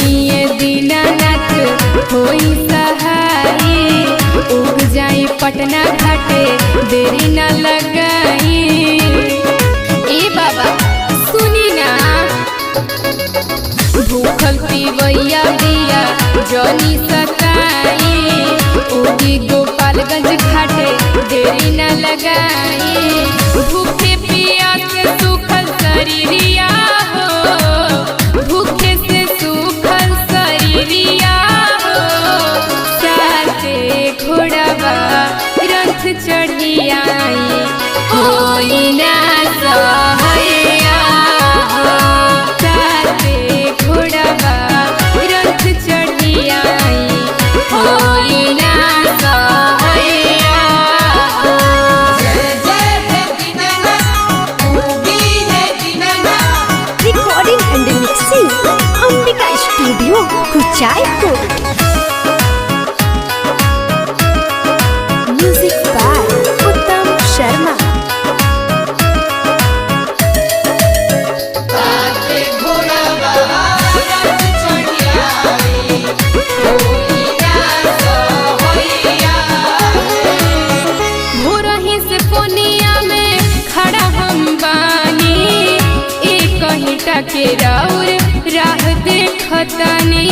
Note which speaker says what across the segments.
Speaker 1: सुनिए दीनानाथ होई सहाई, उग जाई पटना घाटे देरी न लगाई। ए बाबा सुनी ना, भूखल पीवैया बिया जनी सताई, उगी गोपालगंज घाटे देरी न लगाई। भूखे पिया के सूखल शरीरिया हो, भूखे से सूखल शरीरिया हो, साथे घोड़ावा रथ चढ़ी आई, होई ना सहैया हो, साथे घोड़ावा रथ चढ़ी आई, होई ना सहैया हो।
Speaker 2: Recording and mixing Ambika studio Kuchaypur. Music by Uttam Sharma.
Speaker 1: भोरही से पोनिया में खड़ा हम बानी, एक हिटा के राउर राह देखतानी।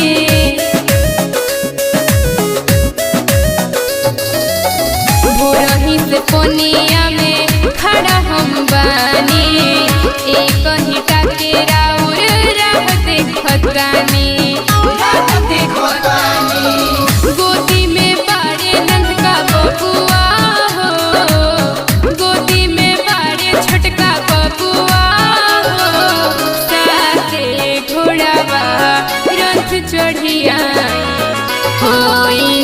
Speaker 1: भोरही से पोनिया में खड़ा हम बानी, एक हिटा के राउर राह देखतानी। गोदी में बाड़े नन्हका बबुआ हो, गोदी में बाड़े छोटका बबुआ हो, साथे घोड़ावा रथ चढ़ी आई, होई